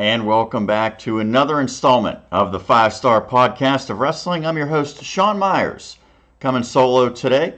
And welcome back to another installment of the 5-Star Podcast of Wrestling. I'm your host, Sean Meyers, coming solo today,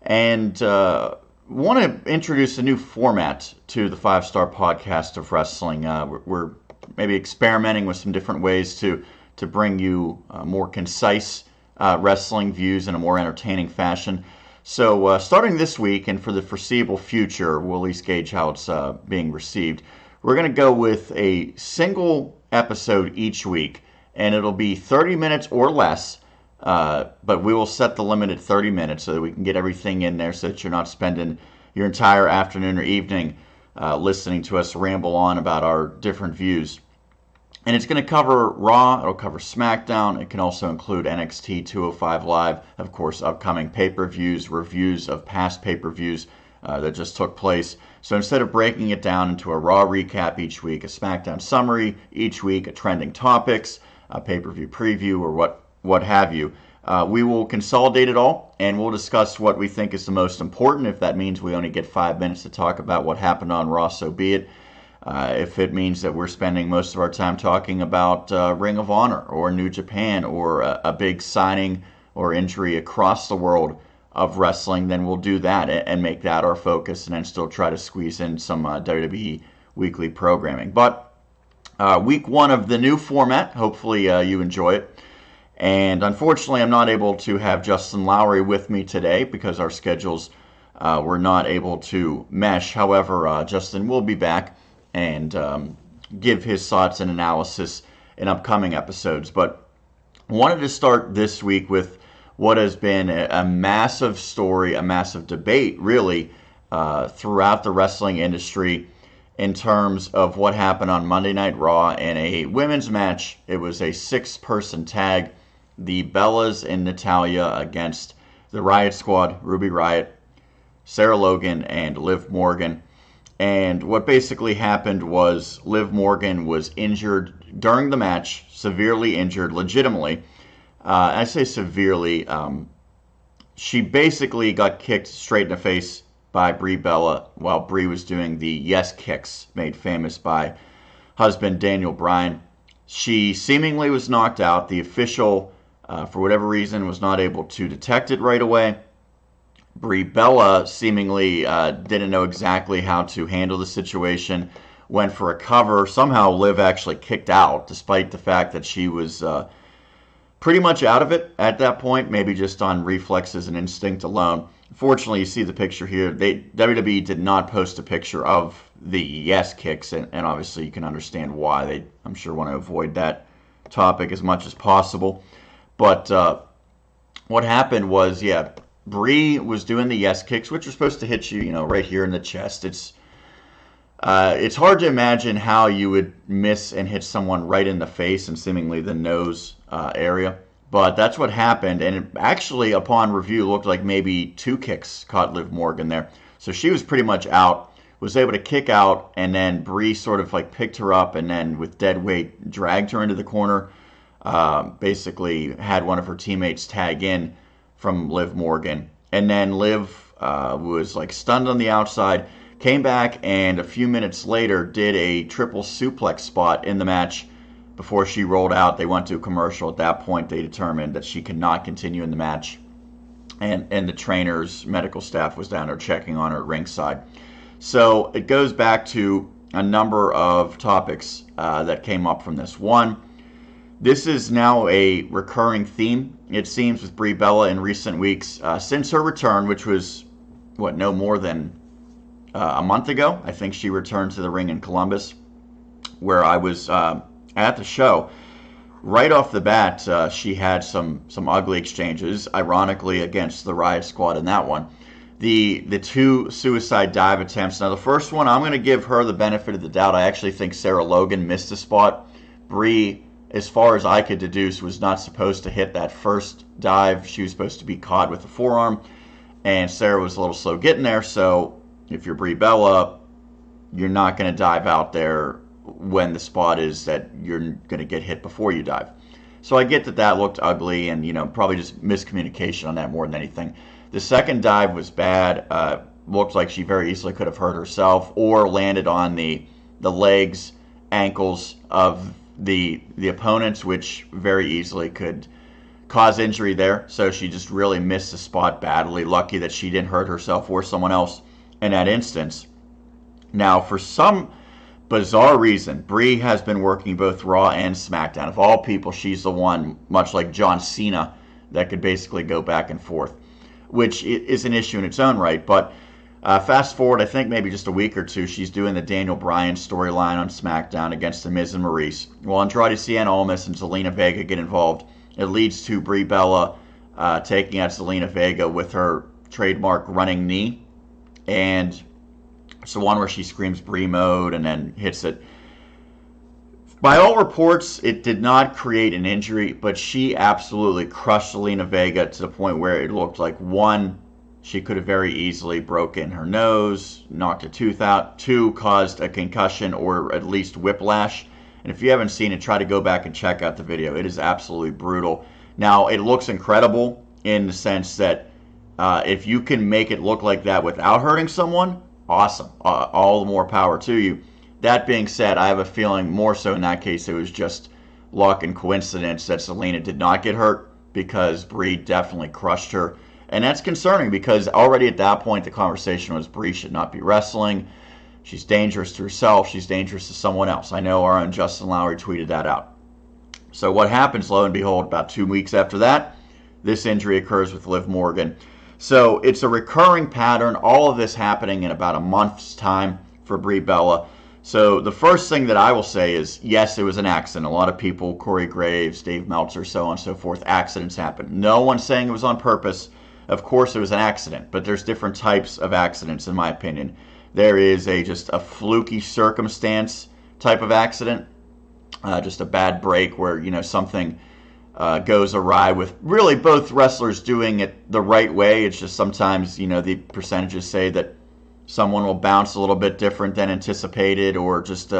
and want to introduce a new format to the 5-Star Podcast of Wrestling. We're maybe experimenting with some different ways to bring you more concise wrestling views in a more entertaining fashion. So starting this week and for the foreseeable future, we'll at least gauge how it's being received. We're going to go with a single episode each week, and it'll be 30 minutes or less, but we will set the limit at 30 minutes so that we can get everything in there so that you're not spending your entire afternoon or evening listening to us ramble on about our different views. And it's going to cover Raw, it'll cover SmackDown, it can also include NXT 205 Live, of course, upcoming pay-per-views, reviews of past pay-per-views that just took place. So instead of breaking it down into a Raw recap each week, a SmackDown summary each week, a trending topics, a pay-per-view preview, or what have you, we will consolidate it all, and we'll discuss what we think is the most important. If that means we only get 5 minutes to talk about what happened on Raw, so be it. If it means that we're spending most of our time talking about Ring of Honor or New Japan or a big signing or injury across the world of wrestling, then we'll do that and make that our focus, and then still try to squeeze in some WWE weekly programming. But week one of the new format, hopefully you enjoy it. And unfortunately, I'm not able to have Justin Lowry with me today because our schedules were not able to mesh. However, Justin will be back and give his thoughts and analysis in upcoming episodes. But I wanted to start this week with what has been a massive story, a massive debate, really, throughout the wrestling industry in terms of what happened on Monday Night Raw in a women's match. It was a 6-person tag, the Bellas and Natalya against the Riot Squad, Ruby Riott, Sarah Logan, and Liv Morgan. And what basically happened was Liv Morgan was injured during the match, severely injured, legitimately. I say severely. She basically got kicked straight in the face by Brie Bella while Brie was doing the yes kicks made famous by husband Daniel Bryan. She seemingly was knocked out. The official, for whatever reason, was not able to detect it right away. Brie Bella seemingly didn't know exactly how to handle the situation, went for a cover. Somehow Liv actually kicked out, despite the fact that she was pretty much out of it at that point, maybe just on reflexes and instinct alone. Fortunately, you see the picture here. WWE did not post a picture of the yes kicks, and obviously you can understand why. They, I'm sure, want to avoid that topic as much as possible. But what happened was, Brie was doing the yes kicks, which are supposed to hit you, right here in the chest. It's hard to imagine how you would miss and hit someone right in the face and seemingly the nose area. But that's what happened, and it actually, upon review, looked like maybe 2 kicks caught Liv Morgan there. So she was pretty much out, was able to kick out, and then Brie sort of like picked her up and then with dead weight dragged her into the corner. Basically had one of her teammates tag in from Liv Morgan, and then Liv was like stunned on the outside, came back, and a few minutes later did a triple suplex spot in the match before she rolled out. They went to a commercial. At that point, they determined that she could not continue in the match, and the trainer's medical staff was down there checking on her at ringside. So it goes back to a number of topics that came up from this. One, this is now a recurring theme, it seems, with Brie Bella in recent weeks. Since her return, which was, no more than a month ago. I think she returned to the ring in Columbus, where I was at the show. Right off the bat, she had some ugly exchanges, ironically, against the Riot Squad in that one. The 2 suicide dive attempts. Now, the first one, I'm going to give her the benefit of the doubt. I actually think Sarah Logan missed a spot. Brie, as far as I could deduce, was not supposed to hit that first dive. She was supposed to be caught with a forearm, and Sarah was a little slow getting there. So if you're Brie Bella, you're not going to dive out there when the spot is that you're going to get hit before you dive. So I get that that looked ugly, and probably just miscommunication on that more than anything. The second dive was bad. Looked like she very easily could have hurt herself or landed on the legs ankles of the opponents, which very easily could cause injury there. So she just really missed the spot badly. Lucky that she didn't hurt herself or someone else in that instance. Now, for some bizarre reason, Brie has been working both Raw and SmackDown. Of all people, she's the one, much like John Cena, that could basically go back and forth, which is an issue in its own right. But fast forward, I think maybe just a week or two, she's doing the Daniel Bryan storyline on SmackDown against The Miz and Maurice. Well, Andrade Cien Almas and Zelina Vega get involved. It leads to Brie Bella taking out Zelina Vega with her trademark running knee. And it's the one where she screams Brie mode and then hits it. By all reports, it did not create an injury, but she absolutely crushed Zelina Vega to the point where it looked like, one, she could have very easily broken her nose, knocked a tooth out, two, caused a concussion or at least whiplash. And if you haven't seen it, try to go back and check out the video. It is absolutely brutal. Now, it looks incredible in the sense that if you can make it look like that without hurting someone, awesome. All the more power to you. That being said, I have a feeling more so in that case it was just luck and coincidence that Zelina did not get hurt, because Brie definitely crushed her. And that's concerning because already at that point the conversation was Brie should not be wrestling. She's dangerous to herself. She's dangerous to someone else. I know our own Justin Lowry tweeted that out. So what happens, lo and behold, about 2 weeks after that, this injury occurs with Liv Morgan. So it's a recurring pattern, all of this happening in about a month's time for Brie Bella. So the first thing that I will say is, yes, it was an accident. A lot of people, Corey Graves, Dave Meltzer, so on and so forth, accidents happen. No one's saying it was on purpose. Of course it was an accident, but there's different types of accidents in my opinion. There is just a fluky circumstance type of accident, just a bad break where, something goes awry with really both wrestlers doing it the right way. It's just sometimes, the percentages say that someone will bounce a little bit different than anticipated, or just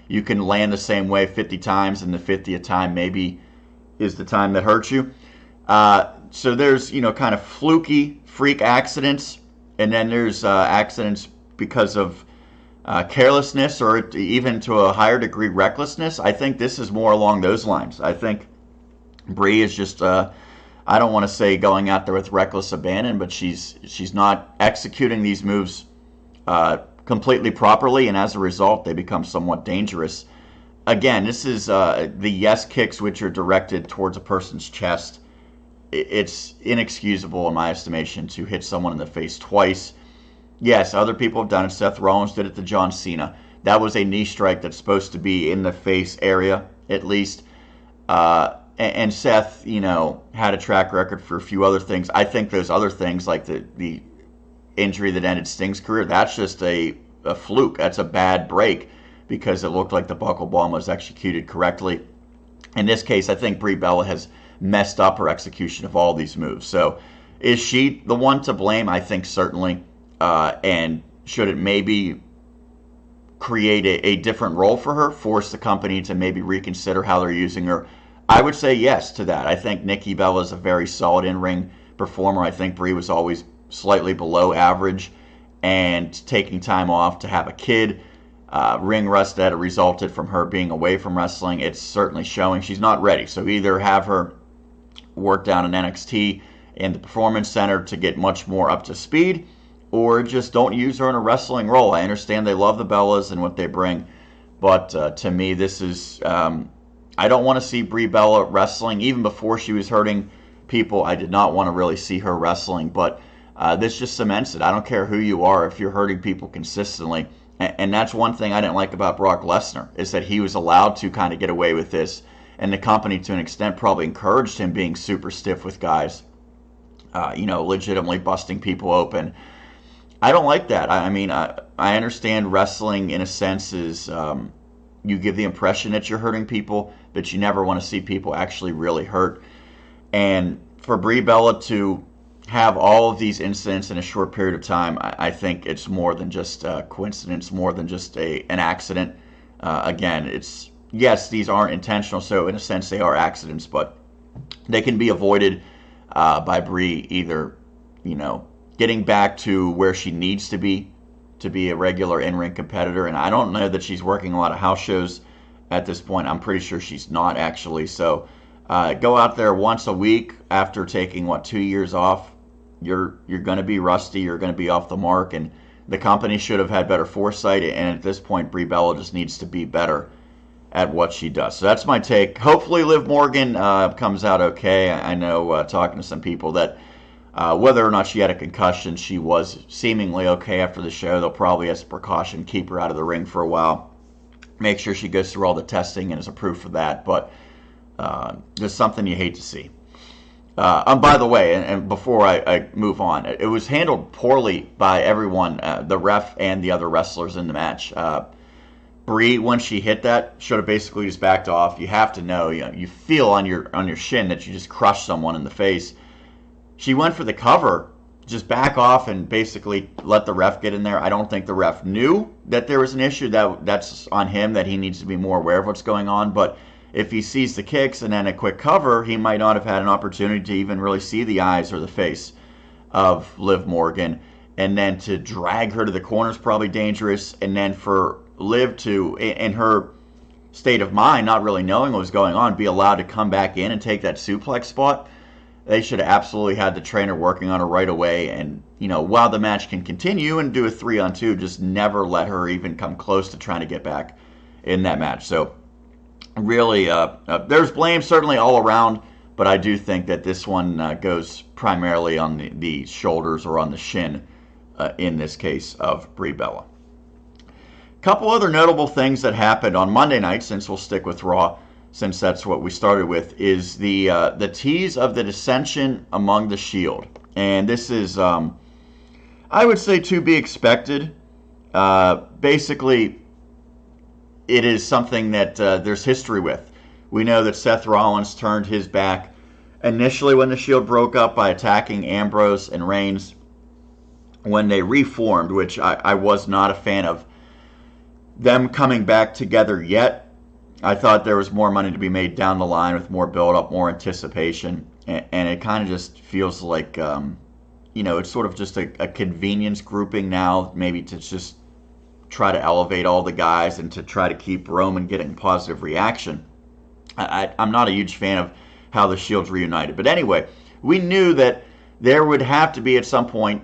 you can land the same way 50 times and the 50th time maybe is the time that hurts you. So there's, kind of fluky freak accidents, and then there's accidents because of carelessness or even to a higher degree recklessness. I think this is more along those lines. I think Brie is just, I don't want to say going out there with reckless abandon, but she's not executing these moves completely properly, and as a result, they become somewhat dangerous. Again, this is the yes kicks, which are directed towards a person's chest. It's inexcusable, in my estimation, to hit someone in the face twice. Yes, other people have done it. Seth Rollins did it to John Cena. That was a knee strike that's supposed to be in the face area, at least. And Seth, had a track record for a few other things. I think those other things, like the injury that ended Sting's career, that's just a fluke. That's a bad break because it looked like the buckle bomb was executed correctly. In this case, I think Brie Bella has messed up her execution of all these moves. So is she the one to blame? I think certainly. And should it maybe create a different role for her, force the company to maybe reconsider how they're using her? I would say yes to that. I think Nikki Bella is a very solid in-ring performer. I think Brie was always slightly below average, and taking time off to have a kid, ring rust that resulted from her being away from wrestling, it's certainly showing she's not ready. So either have her work down in NXT and the Performance Center to get much more up to speed, or just don't use her in a wrestling role. I understand they love the Bellas and what they bring, but to me, this is, I don't want to see Brie Bella wrestling. Even before she was hurting people, I did not want to really see her wrestling, but this just cements it. I don't care who you are if you're hurting people consistently. And that's one thing I didn't like about Brock Lesnar, is that he was allowed to kind of get away with this, and the company to an extent probably encouraged him being super stiff with guys, legitimately busting people open. I don't like that. I mean, I understand wrestling in a sense is you give the impression that you're hurting people, but you never want to see people actually really hurt. And for Brie Bella to have all of these incidents in a short period of time, I think it's more than just a coincidence, more than just an accident. Again, yes, these aren't intentional, so in a sense they are accidents, but they can be avoided by Brie either, getting back to where she needs to be a regular in-ring competitor. And I don't know that she's working a lot of house shows at this point. I'm pretty sure she's not, actually. So go out there once a week after taking, 2 years off. You're going to be rusty. You're going to be off the mark. And the company should have had better foresight. And at this point, Brie Bella just needs to be better at what she does. So that's my take. Hopefully Liv Morgan comes out okay. I know talking to some people that whether or not she had a concussion, she was seemingly okay after the show. They'll probably, as a precaution, keep her out of the ring for a while. Make sure she goes through all the testing and is approved for that. But just something you hate to see. By the way, and before I move on, it was handled poorly by everyone, the ref and the other wrestlers in the match. Brie, when she hit that, should have basically just backed off. You have to know, you feel on your shin that you just crushed someone in the face. She went for the cover, just back off and basically let the ref get in there. I don't think the ref knew that there was an issue. That's on him, that he needs to be more aware of what's going on. But if he sees the kicks and then a quick cover, he might not have had an opportunity to even really see the eyes or the face of Liv Morgan. And then to drag her to the corner is probably dangerous. And then for Liv to, in her state of mind, not really knowing what was going on, be allowed to come back in and take that suplex spot. They should have absolutely had the trainer working on her right away. And, while the match can continue and do a 3-on-2, just never let her even come close to trying to get back in that match. So really, there's blame certainly all around, but I do think that this one goes primarily on the shoulders or on the shin, in this case, of Brie Bella. Couple other notable things that happened on Monday night, since we'll stick with Raw, since that's what we started with, is the tease of the dissension among the Shield. And this is, I would say, to be expected. Basically, it is something that there's history with. We know that Seth Rollins turned his back initially when the Shield broke up by attacking Ambrose and Reigns when they reformed, which I was not a fan of them coming back together yet. I thought there was more money to be made down the line with more build-up, more anticipation, and it kind of just feels like, it's sort of just a convenience grouping now, maybe to just try to elevate all the guys and to try to keep Roman getting positive reaction. I'm not a huge fan of how the Shield's reunited. But anyway, we knew that there would have to be at some point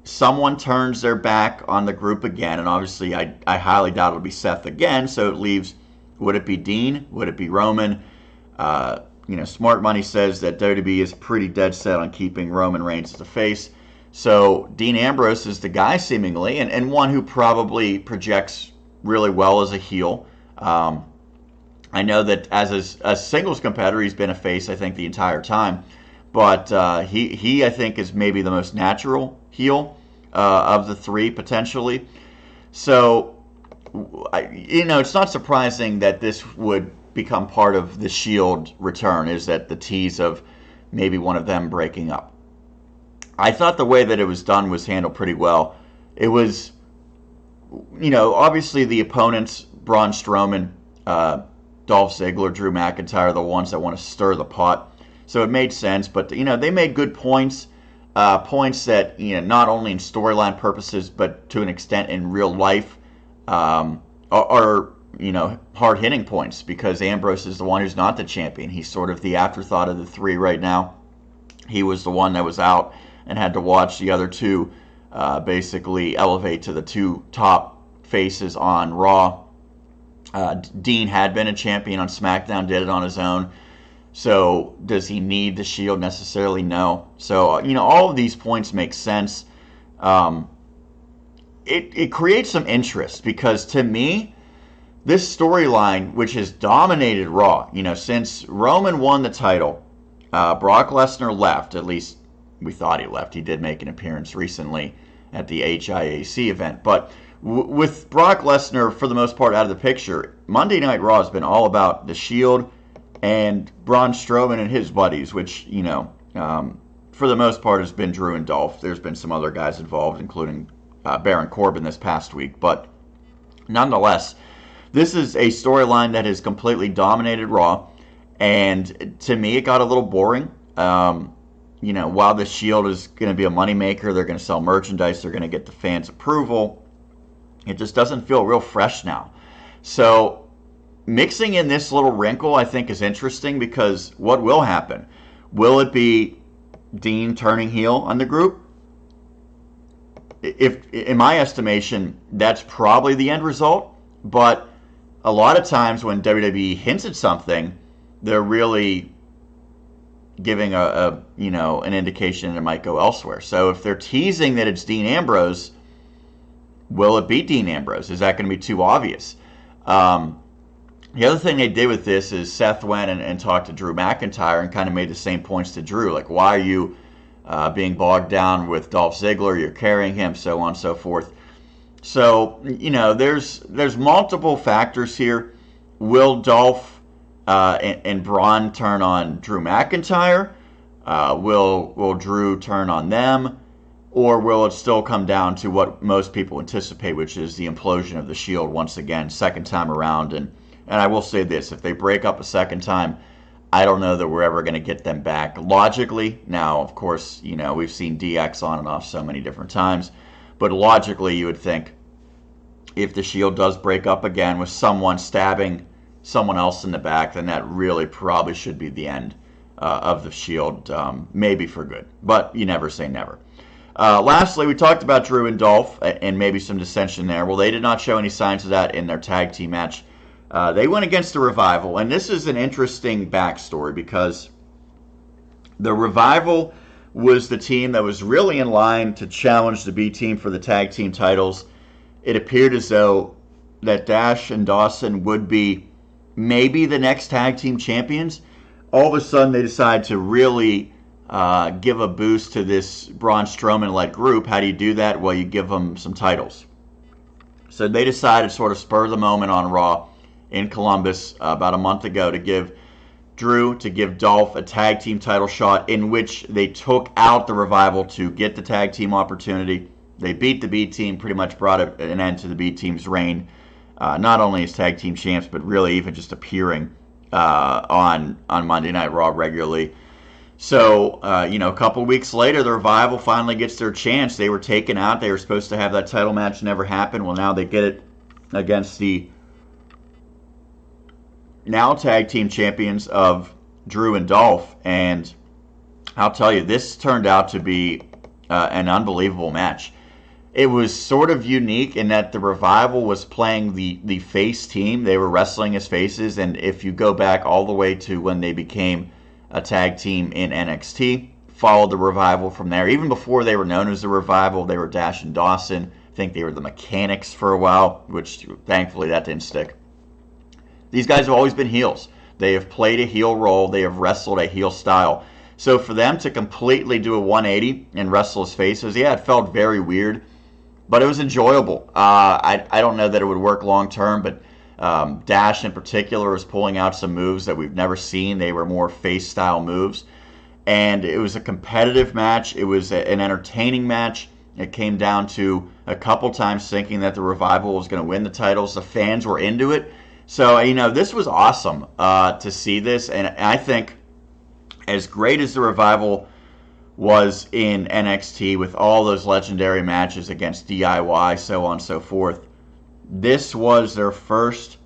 someone turns their back on the group again, and obviously I highly doubt it'll be Seth again, so it leaves, would it be Dean? Would it be Roman? Smart money says that WWE is pretty dead set on keeping Roman Reigns as a face. So Dean Ambrose is the guy, seemingly, and one who probably projects really well as a heel. I know that as a singles competitor, he's been a face, I think, the entire time. But he I think, is maybe the most natural heel of the three, potentially. So, it's not surprising that this would become part of the Shield return, is that the tease of maybe one of them breaking up. I thought the way that it was done was handled pretty well. It was, obviously the opponents, Braun Strowman, Dolph Ziggler, Drew McIntyre, the ones that want to stir the pot. So it made sense, but, they made good points. Points that, not only in storyline purposes, but to an extent in real life, are hard-hitting points, because Ambrose is the one who's not the champion. He's sort of the afterthought of the three right now. He was the one that was out and had to watch the other two basically elevate to the two top faces on Raw. Dean had been a champion on SmackDown, did it on his own. So does he need the Shield necessarily? No. So, all of these points make sense. It creates some interest, because to me, this storyline, which has dominated Raw, since Roman won the title, Brock Lesnar left, at least we thought he left. He did make an appearance recently at the HIAC event. But with Brock Lesnar, for the most part, out of the picture, Monday Night Raw has been all about the Shield and Braun Strowman and his buddies, which, for the most part has been Drew and Dolph. There's been some other guys involved, including Baron Corbin this past week. But nonetheless, this is a storyline that has completely dominated Raw. And to me, it got a little boring. While the Shield is going to be a moneymaker, they're going to sell merchandise, they're going to get the fans' approval, it just doesn't feel real fresh now. So, mixing in this little wrinkle, I think, is interesting because what will happen? Will it be Dean turning heel on the group? If, in my estimation, that's probably the end result. But a lot of times when WWE hints at something, they're really giving an indication it might go elsewhere. So if they're teasing that it's Dean Ambrose, will it be Dean Ambrose? Is that going to be too obvious? The other thing they did with this is Seth went and talked to Drew McIntyre and kind of made the same points to Drew, like, why are you being bogged down with Dolph Ziggler? You're carrying him, so on and so forth. So, there's multiple factors here. Will Dolph and Braun turn on Drew McIntyre? Will Drew turn on them? Or will it still come down to what most people anticipate, which is the implosion of the Shield once again, second time around? And I will say this, if they break up a second time, I don't know that we're ever going to get them back. Logically, now, of course, we've seen DX on and off so many different times, but logically you would think if the Shield does break up again with someone stabbing someone else in the back, then that really probably should be the end of the Shield, maybe for good. But you never say never. Lastly, we talked about Drew and Dolph and maybe some dissension there. Well, they did not show any signs of that in their tag team match. They went against the Revival, and this is an interesting backstory because the Revival was the team that was really in line to challenge the B team for the tag team titles. It appeared as though that Dash and Dawson would be maybe the next tag team champions. All of a sudden, they decide to really give a boost to this Braun Strowman-led group. How do you do that? Well, you give them some titles. So they decided to sort of spur the moment on Raw in Columbus about a month ago to give Dolph a tag team title shot, in which they took out the Revival to get the tag team opportunity. They beat the B team, pretty much brought an end to the B team's reign, not only as tag team champs, but really even just appearing on Monday Night Raw regularly. So, a couple weeks later, the Revival finally gets their chance. They were taken out. They were supposed to have that title match, never happened. Well, now they get it against the now tag team champions of Drew and Dolph. And I'll tell you, this turned out to be an unbelievable match. It was sort of unique in that the Revival was playing the face team. They were wrestling as faces. And if you go back all the way to when they became a tag team in NXT, followed the Revival from there. Even before they were known as the Revival, they were Dash and Dawson. I think they were the Mechanics for a while, which thankfully that didn't stick. These guys have always been heels. They have played a heel role. They have wrestled a heel style. So for them to completely do a 180 and wrestle as faces, yeah, it felt very weird, but it was enjoyable. I don't know that it would work long term, but Dash in particular was pulling out some moves that we've never seen. They were more face-style moves. And it was a competitive match. It was an entertaining match. It came down to a couple times thinking that the Revival was going to win the titles. The fans were into it. So, this was awesome to see this. And I think as great as the Revival was in NXT with all those legendary matches against DIY, so on and so forth, this was their first,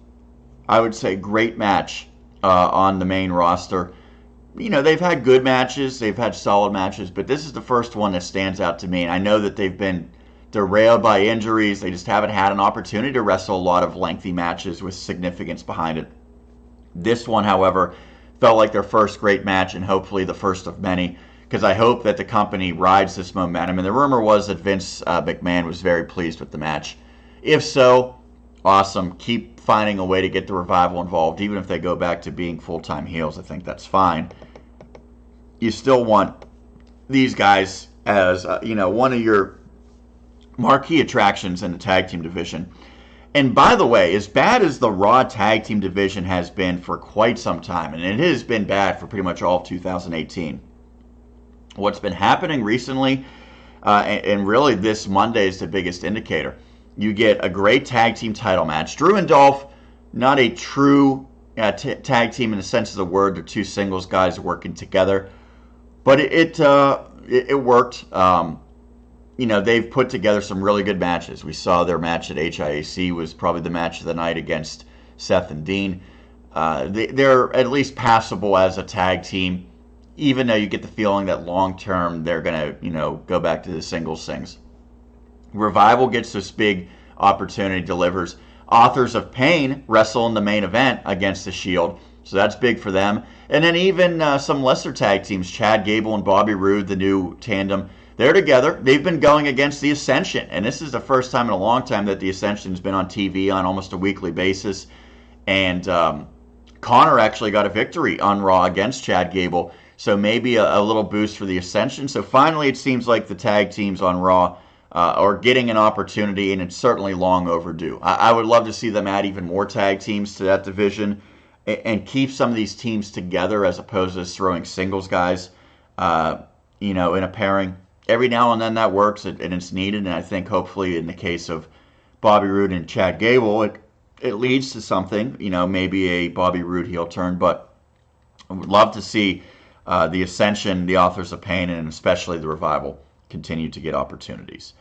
I would say, great match on the main roster. They've had good matches, they've had solid matches, but this is the first one that stands out to me. And I know that they've been derailed by injuries. They just haven't had an opportunity to wrestle a lot of lengthy matches with significance behind it. This one, however, felt like their first great match and hopefully the first of many, because I hope that the company rides this momentum. And the rumor was that Vince McMahon was very pleased with the match. If so, awesome. Keep finding a way to get the Revival involved. Even if they go back to being full-time heels, I think that's fine. You still want these guys as, one of your marquee attractions in the tag team division. And by the way, as bad as the Raw tag team division has been for quite some time, and it has been bad for pretty much all of 2018, what's been happening recently, and really this Monday is the biggest indicator. You get a great tag team title match. Drew and Dolph, not a true tag team in the sense of the word. They're two singles guys working together. But it worked. They've put together some really good matches. We saw their match at HIAC was probably the match of the night against Seth and Dean. they're at least passable as a tag team, even though you get the feeling that long term they're going to, go back to the singles things. Revival gets this big opportunity, delivers. Authors of Pain wrestle in the main event against the Shield, so that's big for them. And then even some lesser tag teams, Chad Gable and Bobby Roode, the new tandem, they're together. They've been going against the Ascension, and this is the first time in a long time that the Ascension's been on TV on almost a weekly basis. And Connor actually got a victory on Raw against Chad Gable, so maybe a little boost for the Ascension. So finally, it seems like the tag teams on Raw are getting an opportunity, and it's certainly long overdue. I would love to see them add even more tag teams to that division and keep some of these teams together as opposed to throwing singles guys, in a pairing. Every now and then that works, and it's needed, and I think hopefully in the case of Bobby Roode and Chad Gable, it leads to something, maybe a Bobby Roode heel turn, but I would love to see the Ascension, the Authors of Pain, and especially the Revival continue to get opportunities.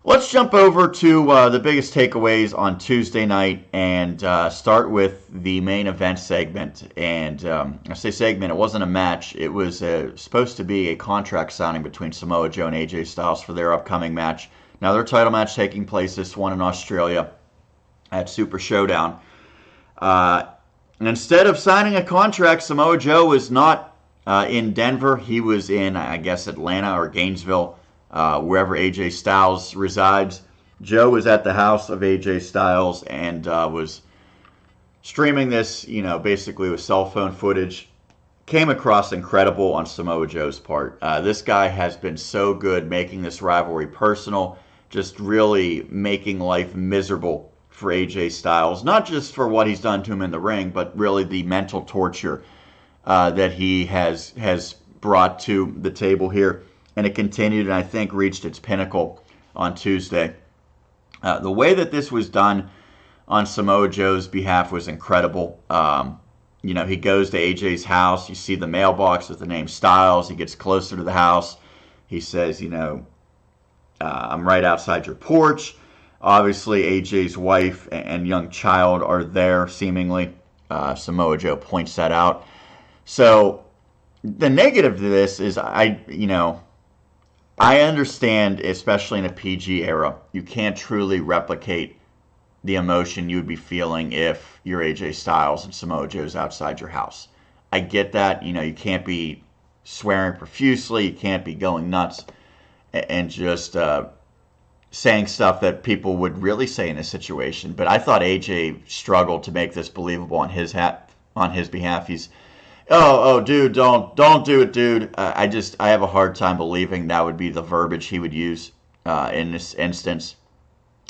Let's jump over to the biggest takeaways on Tuesday night and start with the main event segment. And I say segment, it wasn't a match. It was supposed to be a contract signing between Samoa Joe and AJ Styles for their upcoming match. Now, their title match taking place, this one in Australia at Super Showdown. And instead of signing a contract, Samoa Joe was not in Denver. He was in, I guess, Atlanta or Gainesville, wherever AJ Styles resides. Joe was at the house of AJ Styles and was streaming this, basically with cell phone footage. Came across incredible on Samoa Joe's part. This guy has been so good making this rivalry personal, just really making life miserable for AJ Styles. Not just for what he's done to him in the ring, but really the mental torture that he has brought to the table here. And it continued and I think reached its pinnacle on Tuesday. The way that this was done on Samoa Joe's behalf was incredible. He goes to AJ's house. You see the mailbox with the name Styles. He gets closer to the house. He says, I'm right outside your porch. Obviously, AJ's wife and young child are there, seemingly. Samoa Joe points that out. So the negative to this is I understand, especially in a PG era, you can't truly replicate the emotion you would be feeling if you're AJ Styles and Samoa Joe's outside your house. I get that. You can't be swearing profusely. You can't be going nuts and just saying stuff that people would really say in a situation. But I thought AJ struggled to make this believable on his behalf. He's, dude, don't do it, dude. I have a hard time believing that would be the verbiage he would use in this instance.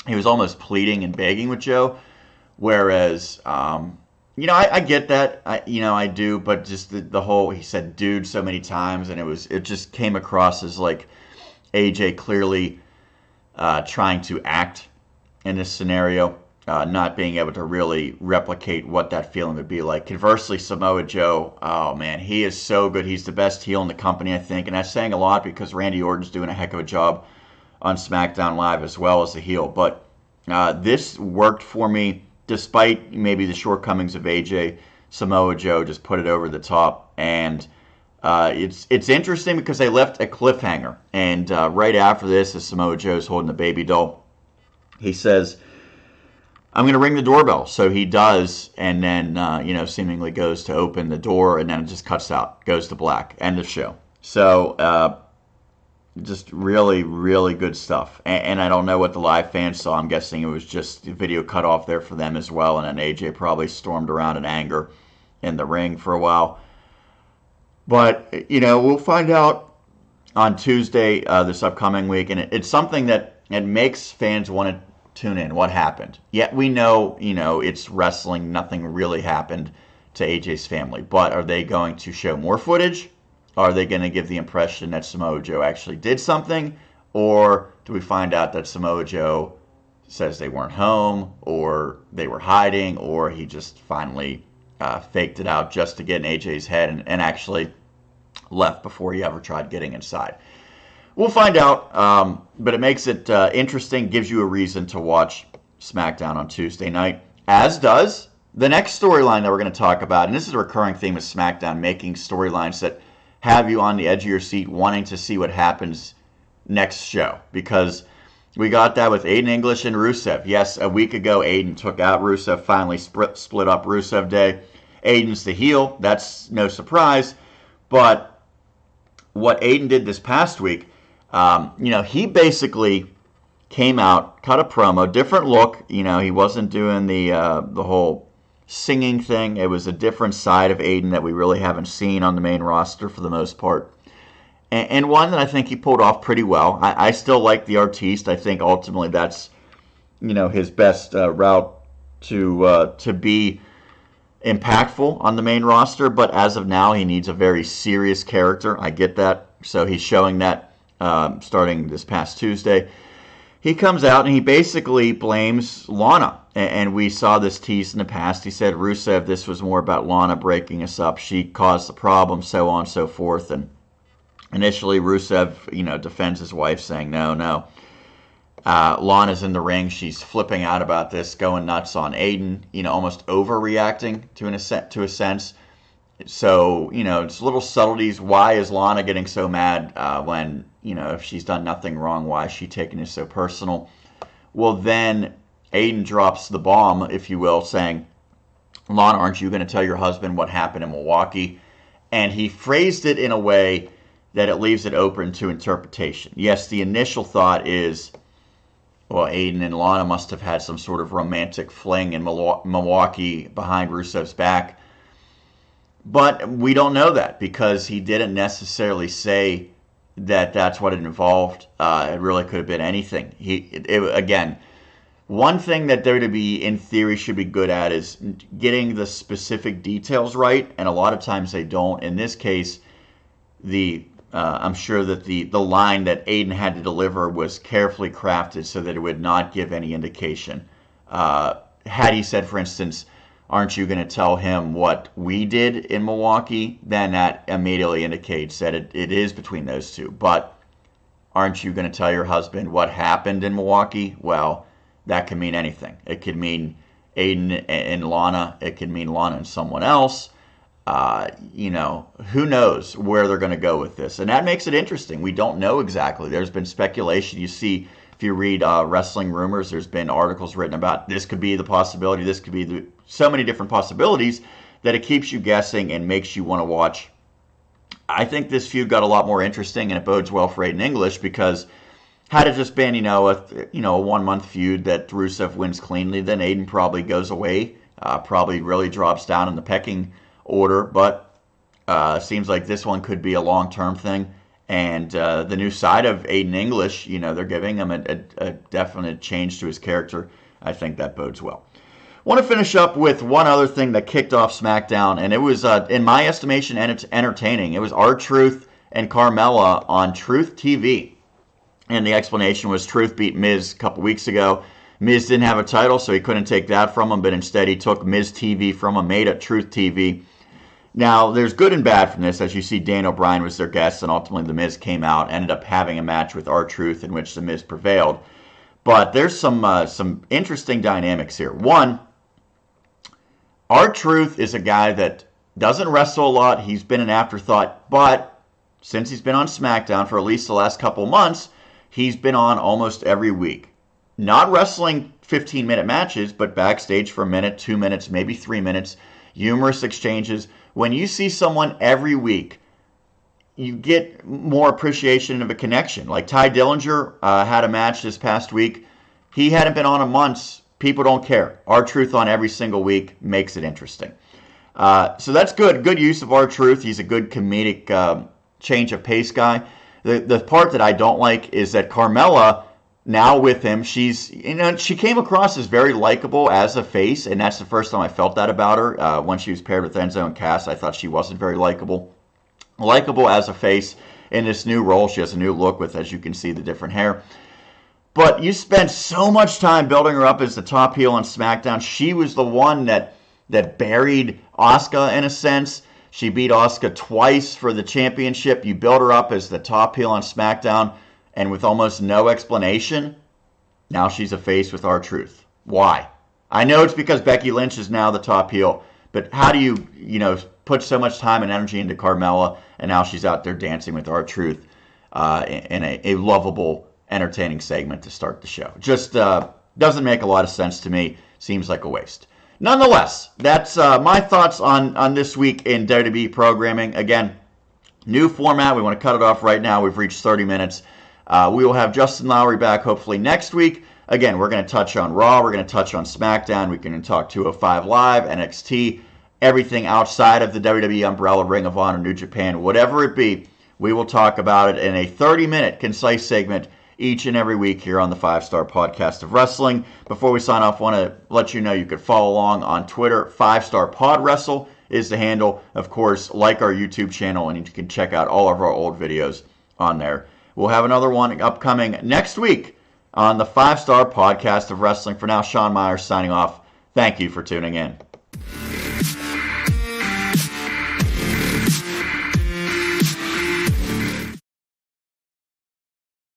He was almost pleading and begging with Joe, whereas, I get that, I do, but just the whole, he said dude so many times, and it just came across as like AJ clearly trying to act in this scenario. Not being able to really replicate what that feeling would be like. Conversely, Samoa Joe, oh man, he is so good. He's the best heel in the company, I think. And that's saying a lot because Randy Orton's doing a heck of a job on SmackDown Live as well as the heel. But this worked for me despite maybe the shortcomings of AJ. Samoa Joe just put it over the top. And it's interesting because they left a cliffhanger. And right after this, as Samoa Joe's holding the baby doll, he says, I'm going to ring the doorbell. So he does, and then, seemingly goes to open the door, and then it just cuts out, goes to black, end of show. So, just really, really good stuff. And I don't know what the live fans saw. I'm guessing it was just the video cut off there for them as well, and then AJ probably stormed around in anger in the ring for a while. But, we'll find out on Tuesday this upcoming week, and it's something that it makes fans want to tune in. What happened? Yet we know, it's wrestling. Nothing really happened to AJ's family. But are they going to show more footage? Are they going to give the impression that Samoa Joe actually did something? Or do we find out that Samoa Joe says they weren't home, or they were hiding, or he just finally faked it out just to get in AJ's head and actually left before he ever tried getting inside? We'll find out, but it makes it interesting, gives you a reason to watch SmackDown on Tuesday night, as does The next storyline that we're going to talk about, and this is a recurring theme of SmackDown, making storylines that have you on the edge of your seat wanting to see what happens next show, because we got that with Aiden English and Rusev. Yes, a week ago, Aiden took out Rusev, finally split up Rusev Day. Aiden's the heel. That's no surprise. But what Aiden did this past week, he basically came out, cut a promo, different look. He wasn't doing the whole singing thing. It was a different side of Aiden that we really haven't seen on the main roster for the most part. And one that I think he pulled off pretty well. I still like the artiste. I think ultimately that's, his best route to be impactful on the main roster. But as of now, he needs a very serious character. I get that. So he's showing that starting this past Tuesday. He comes out and he basically blames Lana. And we saw this teased in the past. He said, Rusev, this was more about Lana breaking us up. She caused the problem, so on and so forth. And initially, Rusev, defends his wife, saying, no. Lana's in the ring. She's flipping out about this, going nuts on Aiden, almost overreacting to a sense. So, it's little subtleties. Why is Lana getting so mad when, if she's done nothing wrong, why is she taking it so personal? Well, then Aiden drops the bomb, if you will, saying, Lana, aren't you going to tell your husband what happened in Milwaukee? And he phrased it in a way that it leaves it open to interpretation. Yes, the initial thought is, well, Aiden and Lana must have had some sort of romantic fling in Milwaukee behind Rusev's back. But we don't know that because he didn't necessarily say that that's what it involved. It really could have been anything. Again, one thing that WWE, in theory, should be good at is getting the specific details right, and a lot of times they don't. In this case, I'm sure that the line that Aiden had to deliver was carefully crafted so that it would not give any indication. Had he said, for instance, aren't you going to tell him what we did in Milwaukee? Then that immediately indicates that it is between those two. But aren't you going to tell your husband what happened in Milwaukee? Well, that could mean anything. It could mean Aiden and Lana. It could mean Lana and someone else. Who knows where they're going to go with this. And that makes it interesting. We don't know exactly. There's been speculation. You see, if you read Wrestling Rumors, there's been articles written about this could be the possibility, this could be so many different possibilities that it keeps you guessing and makes you want to watch. I think this feud got a lot more interesting, and it bodes well for Aiden English, because had it just been, a 1 month feud that Rusev wins cleanly, then Aiden probably goes away, probably really drops down in the pecking order. But seems like this one could be a long-term thing. And the new side of Aiden English, they're giving him a definite change to his character. I think that bodes well. I want to finish up with one other thing that kicked off SmackDown, and it was, in my estimation, entertaining. It was R-Truth and Carmella on Truth TV. And the explanation was Truth beat Miz a couple weeks ago. Miz didn't have a title, so he couldn't take that from him, but instead he took Miz TV from him, made it Truth TV. Now, there's good and bad from this. As you see, Dan O'Brien was their guest, and ultimately The Miz came out, ended up having a match with R-Truth in which The Miz prevailed. But there's some interesting dynamics here. One, R-Truth is a guy that doesn't wrestle a lot. He's been an afterthought, but since he's been on SmackDown for at least the last couple months, he's been on almost every week. Not wrestling 15-minute matches, but backstage for a minute, 2 minutes, maybe 3 minutes, humorous exchanges. When you see someone every week, you get more appreciation of a connection. Like Ty Dillinger had a match this past week. He hadn't been on in months. People don't care. R-Truth on every single week makes it interesting. So that's good. Good use of R-Truth. He's a good comedic change of pace guy. The part that I don't like is that Carmella, now with him, she came across as very likable as a face, and that's the first time I felt that about her. When she was paired with Enzo and Cass, I thought she wasn't very likable. Likable as a face in this new role. She has a new look with, as you can see, the different hair. But you spent so much time building her up as the top heel on SmackDown. She was the one that buried Asuka in a sense. She beat Asuka twice for the championship. You build her up as the top heel on SmackDown, and with almost no explanation, now she's a face with R-Truth. Why? I know it's because Becky Lynch is now the top heel, but how do you put so much time and energy into Carmella, and now she's out there dancing with R-Truth in a lovable, entertaining segment to start the show? Just doesn't make a lot of sense to me. Seems like a waste. Nonetheless, that's my thoughts on this week in WWE programming. Again, new format. We want to cut it off right now. We've reached 30 minutes. We will have Justin Lowry back hopefully next week. Again, we're going to touch on Raw. We're going to touch on SmackDown. We can talk 205 Live, NXT, everything outside of the WWE umbrella, Ring of Honor, New Japan, whatever it be. We will talk about it in a 30-minute concise segment each and every week here on the 5-Star Podcast of Wrestling. Before we sign off, I want to let you know you could follow along on Twitter. 5-Star Pod Wrestle is the handle. Of course, like our YouTube channel, and you can check out all of our old videos on there. We'll have another one upcoming next week on the 5-Star Podcast of Wrestling. For now, Sean Meyers signing off. Thank you for tuning in.